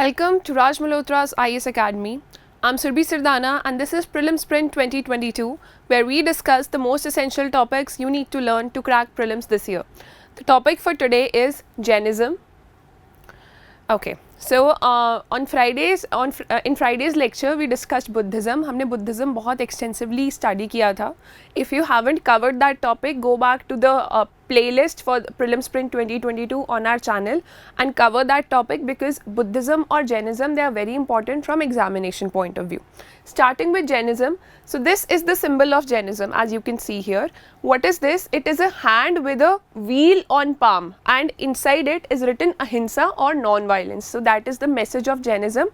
Welcome to Raj Malhotra's IAS Academy. I'm Surbhi Sirdana and this is Prelim Sprint 2022, where we discuss the most essential topics you need to learn to crack prelims this year. The topic for today is Jainism. Okay, so in Friday's lecture we discussed Buddhism. हमने Buddhism बहुत extensively study किया था. If you haven't covered that topic, go back to the playlist for Prelim Sprint 2022 on our channel and cover that topic, because Buddhism or Jainism, they are very important from examination point of view. Starting with Jainism, so this is the symbol of Jainism, as you can see here. What is this? It is a hand with a wheel on palm, and inside it is written ahimsa or non-violence. So that is the message of Jainism,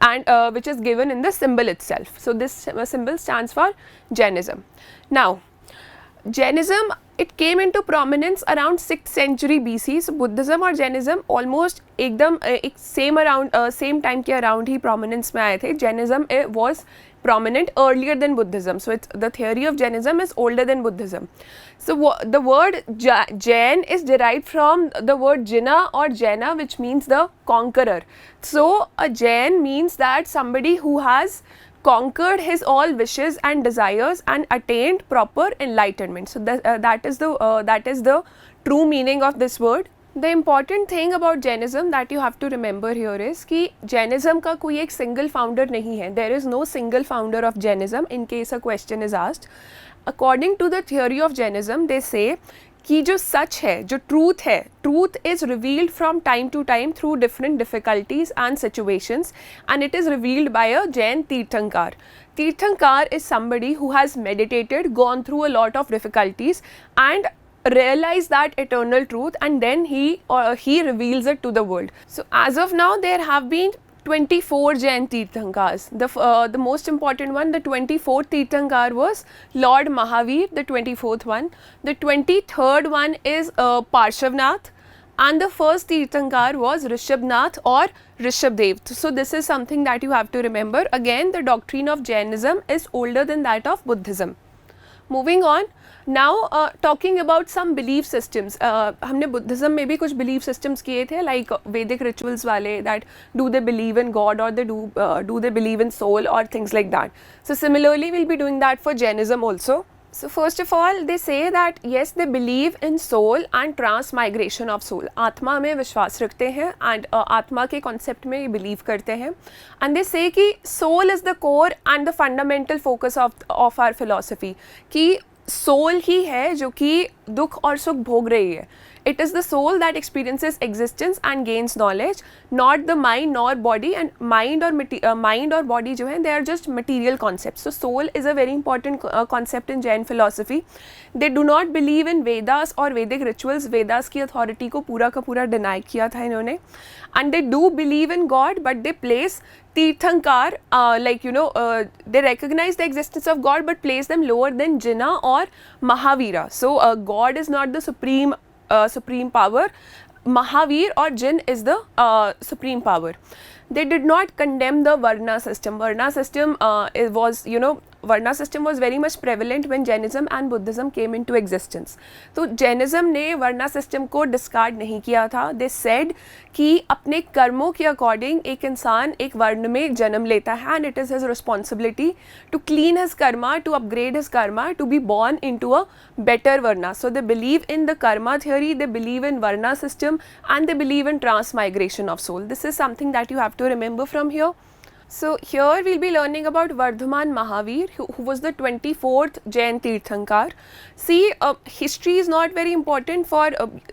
and which is given in the symbol itself. So this symbol stands for Jainism. Now, Jainism, it came into prominence around 6th century BC. So Buddhism और Jainism almost एकदम एक same time के around ही prominence में आए थे. Jainism was prominent earlier than Buddhism. So the theory of Jainism is older than Buddhism. So the word Jain is derived from the word Jina or Jaina, which means the conqueror. So a Jain means that somebody who has conquered his all wishes and desires and attained proper enlightenment. So that is the true meaning of this word. The important thing about Jainism that you have to remember here is कि Jainism का कोई एक single founder नहीं है. There is no single founder of Jainism in case a question is asked. According to the theory of Jainism, they say कि जो सच है, जो ट्रूथ है, truth is revealed from time to time through different difficulties and situations, and it is revealed by a Jain Tirthankar. Tirthankar is somebody who has meditated, gone through a lot of difficulties and realized that eternal truth, and then he reveals it to the world. So as of now there have been 24 Jain Tirthankars. The most important one, the 24th Tirthankar was Lord Mahavir, the 24th one. The 23rd one is Parshavnath, and the first Tirthankar was Rishabhnath or Rishabdev. So this is something that you have to remember. Again, the doctrine of Jainism is older than that of Buddhism. Moving on, now talking about some belief systems. हमने Buddhism में भी कुछ belief systems किए थे, like Vedic rituals वाले, that do they believe in God or they do they believe in soul or things like that. So similarly we'll be doing that for Jainism also. So first of all, they say that yes, they believe in soul and transmigration of soul. आत्मा में विश्वास रखते हैं and आत्मा के concept में believe करते हैं. And they say कि soul is the core and the fundamental focus of our philosophy. कि soul ही है जो कि दुख और सुख भोग रही है. It is the soul that experiences existence and gains knowledge, not the mind nor body. And mind or body जो है, they are just material concepts. So soul is a very important concept in Jain philosophy. They do not believe in Vedas or Vedic rituals. Vedas की authority को पूरा का पूरा deny किया था इन्होंने. And they do believe in God, but they place Tirthankar, they recognize the existence of God but place them lower than Jina or Mahavira. So God is not the supreme power. Mahavir or Jin is the supreme power. They did not condemn the Varna system. Varna system Varna system was very much prevalent when Jainism and Buddhism came into existence. तो Jainism ने Varna system को discard नहीं किया था. They said कि अपने कर्मों के according एक इंसान एक वर्ण में जन्म लेता है, and it is his responsibility to clean his karma, to upgrade his karma, to be born into a better Varna. So they believe in the karma theory, they believe in Varna system, and they believe in transmigration of soul. This is something that you have to remember from here. So here we'll be learning about Vardhaman Mahavir, who was the 24th Jain Tirthankar. See, history is not very important for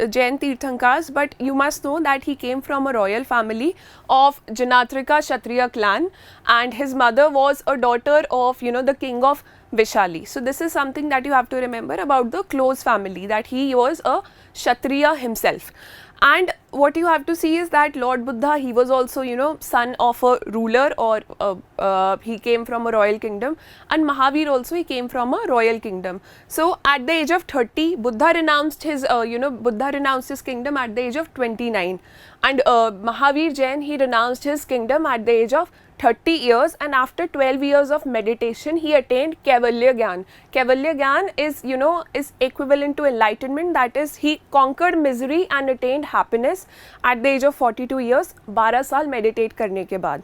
Jain Tirthankars, but you must know that he came from a royal family of Janatrika Kshatriya clan, and his mother was a daughter of the king of Vishali. So this is something that you have to remember about the close family, that he was a Kshatriya himself. And what you have to see is that Lord Buddha, he was also son of a ruler, or he came from a royal kingdom, and Mahavir also, he came from a royal kingdom. So at the age of 30, Buddha renounced his kingdom at the age of 29, and Mahavir Jain, he renounced his kingdom at the age of 30 years, and after 12 years of meditation he attained Kaivalya Gyan. Kaivalya Gyan is equivalent to enlightenment, that is he conquered misery and attained happiness at the age of 42 years, 12 साल meditate करने के बाद.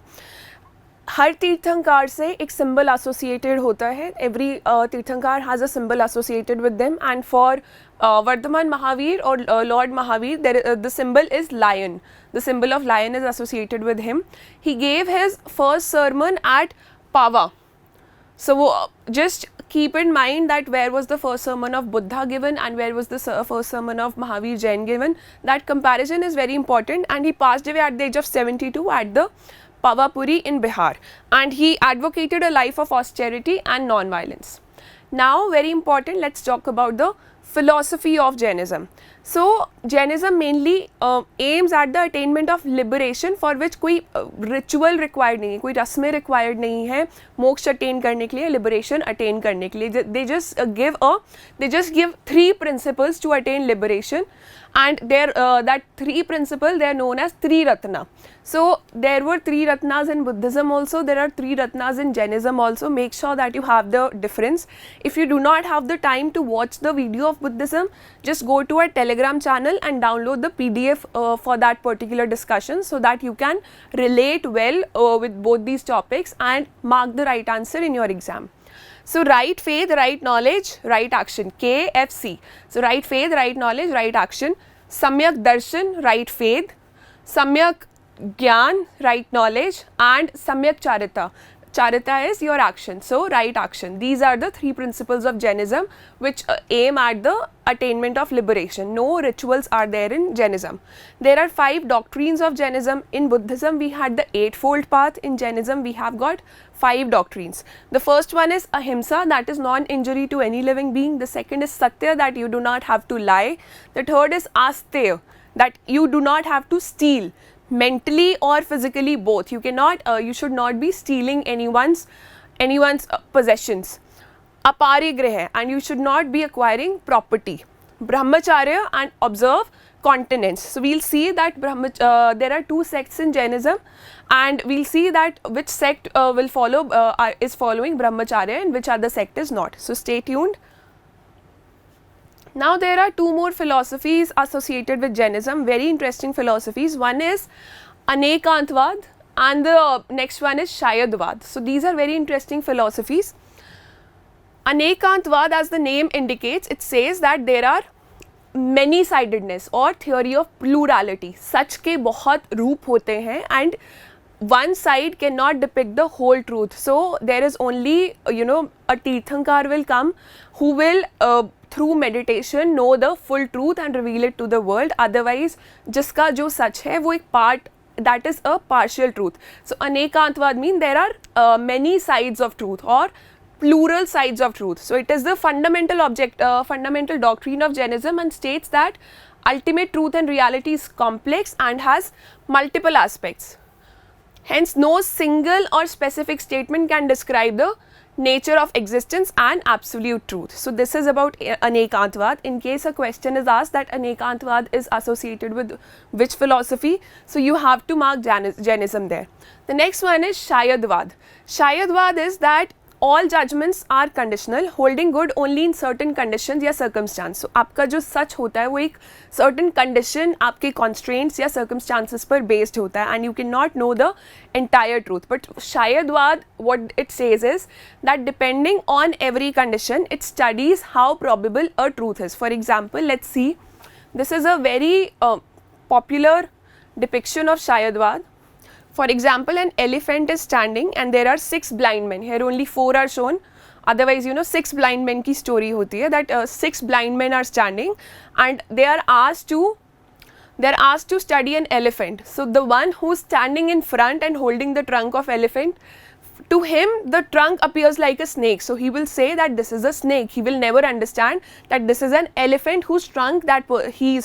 हर तीर्थंकार से एक symbol associated होता है. Every तीर्थंकार has a symbol associated with them, and for Vardhaman Mahavir or Lord Mahavir, the symbol is lion. The symbol of lion is associated with him. He gave his first sermon at Pava. So just keep in mind that where was the first sermon of Buddha given and where was the first sermon of Mahavir Jain given. That comparison is very important, and he passed away at the age of 72 at the Pavapuri in Bihar, and he advocated a life of austerity and non-violence. Now very important, let's talk about the philosophy of Jainism. So Jainism mainly aims at the attainment of liberation, for which कोई ritual required नहीं है, कोई रस्में required नहीं है मोक्ष attain करने के लिए, liberation attain करने के लिए. They just give 3 principles to attain liberation, and that 3 principles they are known as Tri Ratna. So there were 3 Ratnas in Buddhism also, there are 3 Ratnas in Jainism also. Make sure that you have the difference. If you do not have the time to watch the video of Buddhism, just go to our Telegram channel and download the PDF for that particular discussion, so that you can relate well with both these topics and mark the right answer in your exam. So right faith, right knowledge, right action, KFC. So right faith, right knowledge, right action. Samyak darshan, right faith. Samyak Gyan, right knowledge, and Samyak Charita. Charita is your action, so right action. These are the 3 principles of Jainism which aim at the attainment of liberation. No rituals are there in Jainism. There are 5 doctrines of Jainism. In Buddhism we had the 8-fold path. In Jainism we have got 5 doctrines. The first one is Ahimsa, that is non-injury to any living being. The second is Satya, that you do not have to lie. The third is Asteya, that you do not have to steal. Mentally or physically, both. You cannot, you should not be stealing anyone's possessions. Aparigraha, and you should not be acquiring property. Brahmacharya, and observe continence. So we'll see that there are 2 sects in Jainism, and we'll see that which sect is following Brahmacharya and which other sect is not. So stay tuned. Now there are 2 more philosophies associated with Jainism, very interesting philosophies. One is Anekantvad and the next one is Shayadvad. So these are very interesting philosophies. Anekantvad, as the name indicates, it says that there are many-sidedness or theory of plurality. Sach के बहुत रूप होते हैं, and one side cannot depict the whole truth. So there is only, a Tirthankar will come who will through meditation know the full truth and reveal it to the world. Otherwise जिसका जो सच है वो एक part, that is a partial truth. So Anekantvad means there are many sides of truth or plural sides of truth. So it is the fundamental doctrine of Jainism, and states that ultimate truth and reality is complex and has multiple aspects. Hence no single or specific statement can describe the nature of existence and absolute truth. So this is about Anekantvad. In case a question is asked that Anekantvad is associated with which philosophy, so you have to mark Jainism there. The next one is Shayadvad. Shayadvad is that all judgments are conditional, holding good only in certain conditions या circumstance. So आपका जो सच होता है वो एक certain condition, आपके constraints या circumstances पर based होता है, and you cannot know the entire truth. But Shayadvad, what it says is that depending on every condition, it studies how probable a truth is. For example, let's see, this is a very popular depiction of Shayadvad. For example, an elephant is standing and there are 6 blind men. Here only 4 are shown. Otherwise, 6 blind men ki story hoti hai, that 6 blind men are standing and they are asked to study an elephant. So the one who's standing in front and holding the trunk of elephant, to him the trunk appears like a snake. So he will say that this is a snake. He will never understand that this is an elephant whose trunk that he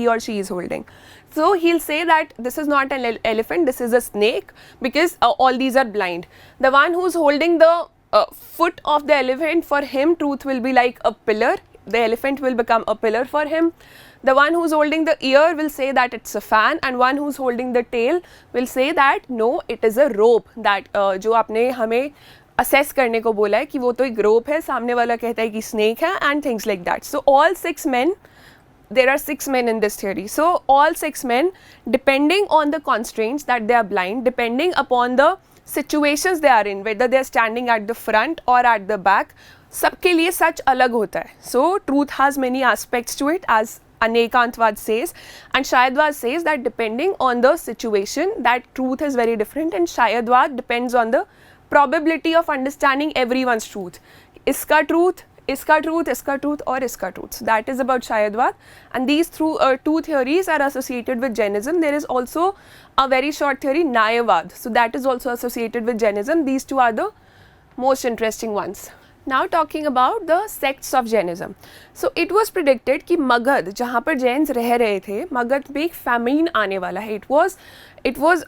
or she is holding. So he'll say that this is not an elephant, this is a snake, because all these are blind. The one who's holding the foot of the elephant, for him truth will be like a pillar. The elephant will become a pillar for him. The one who's holding the ear will say that it's a fan, and one who's holding the tail will say that no, it is a rope. That जो आपने हमें assess करने को बोला है कि वो तो एक rope है, सामने वाला कहता है कि snake है, and things like that. So all 6 men, there are 6 men in this theory. So all 6 men, depending on the constraints that they are blind, depending upon the situations they are in, whether they are standing at the front or at the back, सबके लिए सच अलग होता है. So truth has many aspects to it, as Anekantvad says, and Shayadwad says that depending on the situation, that truth is very different, and Shayadwad depends on the probability of understanding everyone's truth. Iska truth, iska truth, iska truth, or iska truth. So that is about Shayadwad, and these two theories are associated with Jainism. There is also a very short theory, Nyayavad. So that is also associated with Jainism. These two are the most interesting ones. Now talking about the sects of Jainism. So it was predicted कि मगध जहाँ पर जैन्स रह रहे थे, मगध में एक famine आने वाला है. It was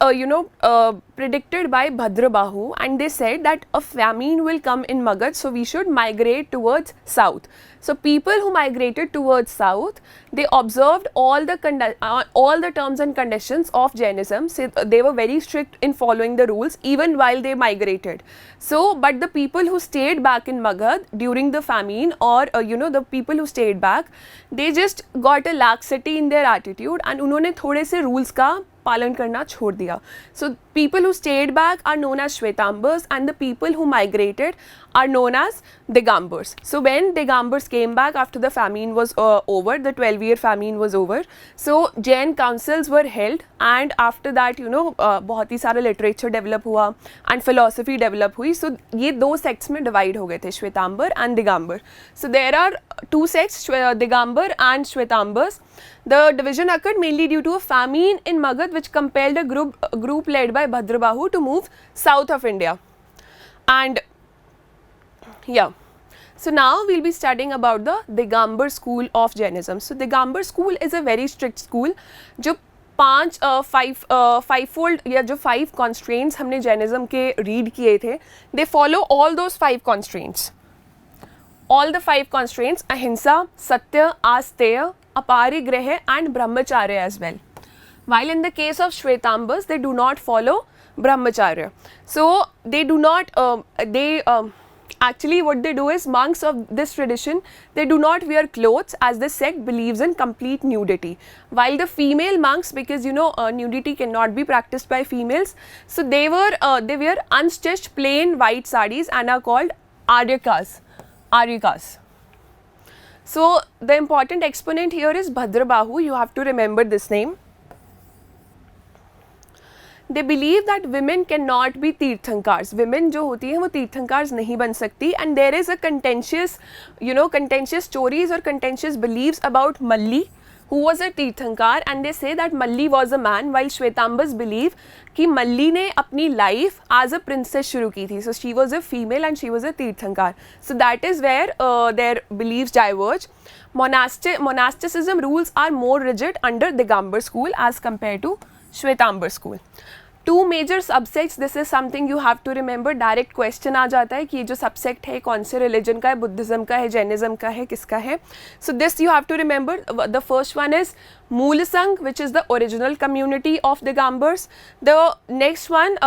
predicted by Bhadrabahu, and they said that a famine will come in Magad, so we should migrate towards south. So people who migrated towards south, they observed all the terms and conditions of Jainism. So they were very strict in following the rules even while they migrated. So but the people who stayed back in Magad during the famine, or the people who stayed back, they just got a laxity in their attitude, and उन्होंने थोड़े से rules का पालन करना छोड़ दिया. So people who stayed back are known as Shvetambars, and the people who migrated are known as Digambars. So when Digambars came back after the famine was over, the 12-year famine was over, so Jain councils were held, and after that बहुत ही सारा literature develop हुआ and philosophy develop हुई. So ये दो sects में divide हो गए थे, Shvetambar and Digambar. So there are two sects, Digambar and Shvetambars. The division occurred mainly due to a famine in Magad, which compelled a group led by Bhadrabahu to move south of India. And yeah, so now we'll be studying about the Digambar school of Jainism. So Digambar school is a very strict school. जो fivefold या जो 5 constraints हमने Jainism के read किए थे, they follow all those 5 constraints. All the 5 constraints: ahimsa, satya, asteya, aparigraha, and brahmacharya as well. While in the case of Shvetambars, they do not follow brahmacharya. So they do not, actually what they do is, monks of this tradition, they do not wear clothes, as the sect believes in complete nudity. While the female monks, because nudity cannot be practiced by females, so they wear unstitched plain white sarees and are called Aryakas. So the important exponent here is Bhadrabahu. You have to remember this name. They believe that women cannot be tirthankaras. Women जो होती हैं वो तीर्थंकर्स नहीं बन सकती, and there is a contentious stories or contentious beliefs about Malli, who was a तीर्थंकर, and they say that Malli was a man, while Shvetambars believe कि Malli ने अपनी life as a princess शुरू की थी. So she was a female and she was a तीर्थंकर. So that is where their beliefs diverge. Monasticism rules are more rigid under Digambar school as compared to Shvetambar school. 2 major subsects, this is something you have to remember. Direct question आ जाता है कि ये जो subsect है कौन से religion का है, Buddhism का है, Jainism का है, किसका है. So this you have to remember. The first one is Moolasangh, which is the original community of Digambars. The next one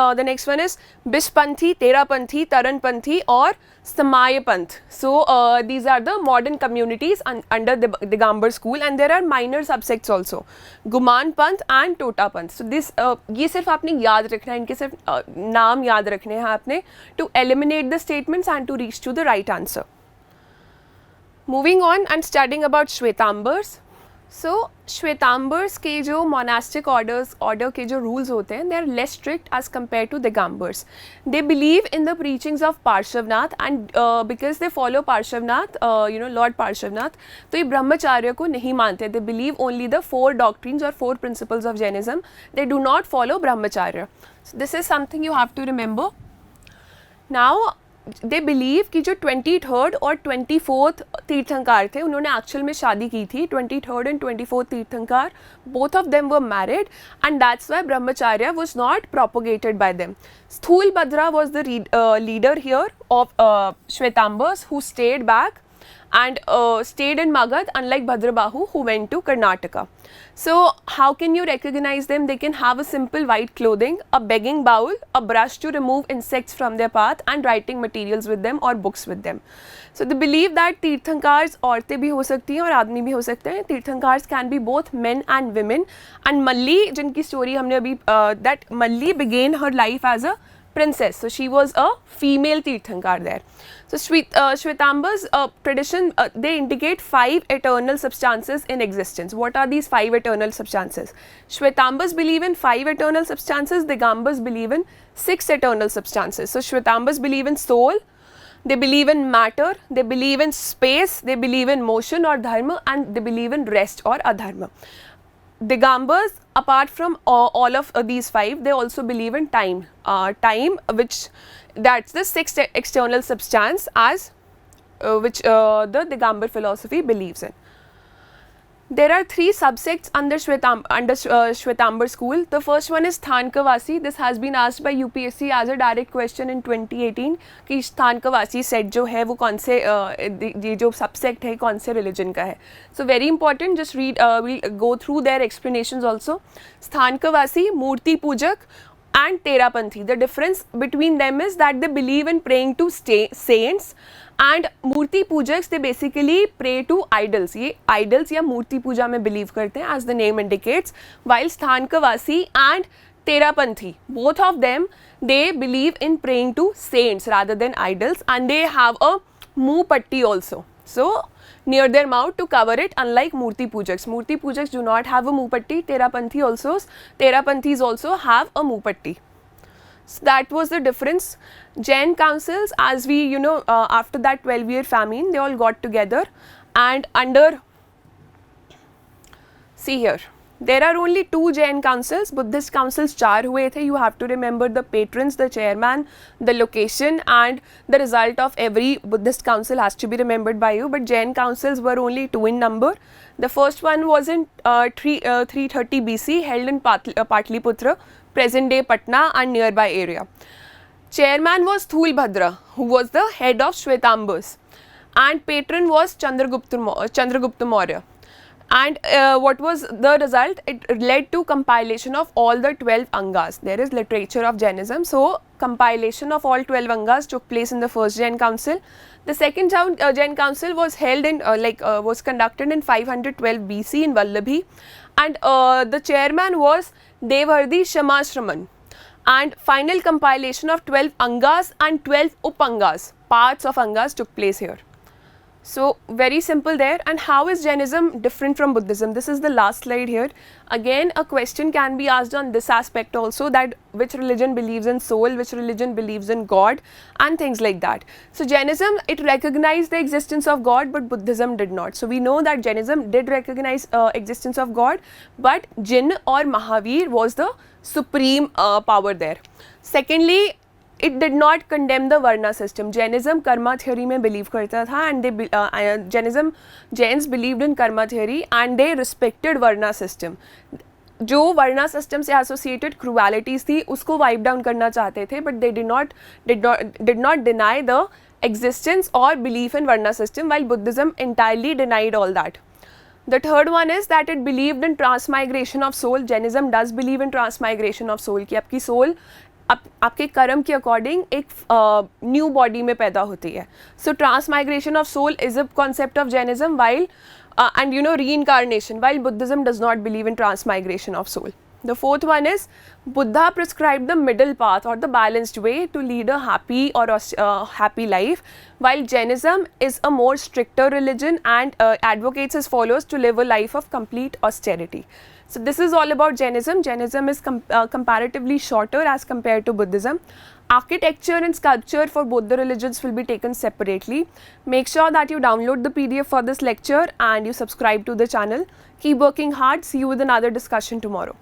is Bishpanthi, Terapanthi, Taranpanthi, or Samayapanth. So these are the modern communities under the Digambar school, and there are minor subsects also, Guman Panth and Tota Panth. So this ये सिर्फ आपने याद रखना है, इनके सिर्फ नाम याद रखने हैं आपने, to eliminate the statements and to reach to the right answer. Moving on and studying about Shvetambars. So Shvetambars के जो monastic order के जो rules होते हैं, they are less strict as compared to Digambars. They believe in the preachings of Parshavnath, and because they follow Parshavnath, Lord Parshavnath, तो ये ब्रह्मचार्य को नहीं मानते. They believe only the 4 doctrines or 4 principles of Jainism. They do not follow brahmacharya. So this is something you have to remember. Now they believe कि जो 23rd और 24th तीर्थंकार थे, उन्होंने actual में शादी की थी. 23rd and 24th तीर्थंकार, both of them were married, and that's why brahmacharya was not propagated by them. Sthulbhadra was the leader here of Shvetambars, who stayed back, and stayed in Magad, unlike Bhadrabahu who went to Karnataka. So how can you recognize them? They can have a simple white clothing, a begging bowl, a brush to remove insects from their path, and writing materials with them or books with them. So they believe that tirthankaras औरतें भी हो सकती हैं और आदमी भी हो सकते हैं. Tirthankaras can be both men and women. And Malli, जिनकी story हमने अभी that Malli began her life as a princess, so she was a female Tirthankar there. So Shwetambar's tradition, they indicate 5 eternal substances in existence. What are these 5 eternal substances? Shwetambars believe in 5 eternal substances, Digambars believe in 6 eternal substances. So Shwetambars believe in soul, they believe in matter, they believe in space, they believe in motion or dharma, and they believe in rest or adharma. Digambars, apart from all of these 5, they also believe in time. Time, which that's the 6th external substance as which the Digambar philosophy believes in. There are 3 subsects under Shwetambar school. The first one is Thankavasi. This has been asked by UPSC as a direct question in 2018 कि Thankavasi set जो है वो कौन से ये जो subsect है कौन से religion का है. So very important. Just read. We'll go through their explanations also. Thankavasi, Murti Pujak, and Terapanthi. The difference between them is that they believe in praying to saints. And Murthy पूजक्स they basically pray to idols. ये idols या मूर्ति पूजा में believe करते हैं as the name indicates. While Sthankavasi and Terapanthi, both of them they believe in praying to saints rather than idols, and they have a muh patti also. So near their mouth to cover it, unlike Murti Pujaks. Murti Pujaks do not have a muh patti. Terapanthis also have a muh patti. So that was the difference. Jain councils, as we after that 12-year famine, they all got together, and under, see here, there are only 2 Jain councils. Buddhist councils 4 हुए थे. You have to remember the patrons, the chairman, the location, and the result of every Buddhist council has to be remembered by you. But Jain councils were only 2 in number. The first one was in 330 BC, held in Patliputra, present day Patna and nearby area. Chairman was Thulbhadra, who was the head of Shwetambars, and patron was Chandragupta Maurya. And what was the result? It led to compilation of all the 12 Angas. There is literature of Jainism, so compilation of all 12 Angas took place in the first Jain council. The second Jain council was held in was conducted in 512 BC in Vallabhi, and the chairman was Devardi Shamashraman. And final compilation of 12 Angas and 12 Upangas, parts of Angas, took place here. So very simple there. And how is Jainism different from Buddhism? This is the last slide here. Again, a question can be asked on this aspect also, that which religion believes in soul, which religion believes in God, and things like that. So Jainism, it recognized the existence of God, but Buddhism did not. So we know that Jainism did recognize existence of God, but Jin or Mahavir was the supreme power there. Secondly, it did not condemn the Varna system. Jainism karma theory में believe करता था, and they Jains believed in karma theory, and they respected Varna system. जो Varna system से associated cruelties थी उसको wipe down करना चाहते थे, but they did not deny the existence or belief in Varna system, while Buddhism entirely denied all that. The third one is that it believed in transmigration of soul. Jainism does believe in transmigration of soul, कि आपकी soul आपके कर्म के according एक new body में पैदा होती है. So transmigration of soul is a concept of Jainism, while and reincarnation, while Buddhism does not believe in transmigration of soul. The fourth one is Buddha prescribed the middle path or the balanced way to lead a happy or happy life, while Jainism is a more stricter religion and advocates his followers to live a life of complete austerity. So this is all about Jainism. Jainism is comparatively shorter as compared to Buddhism. Architecture and sculpture for both the religions will be taken separately. Make sure that you download the PDF for this lecture and you subscribe to the channel. Keep working hard. See you with another discussion tomorrow.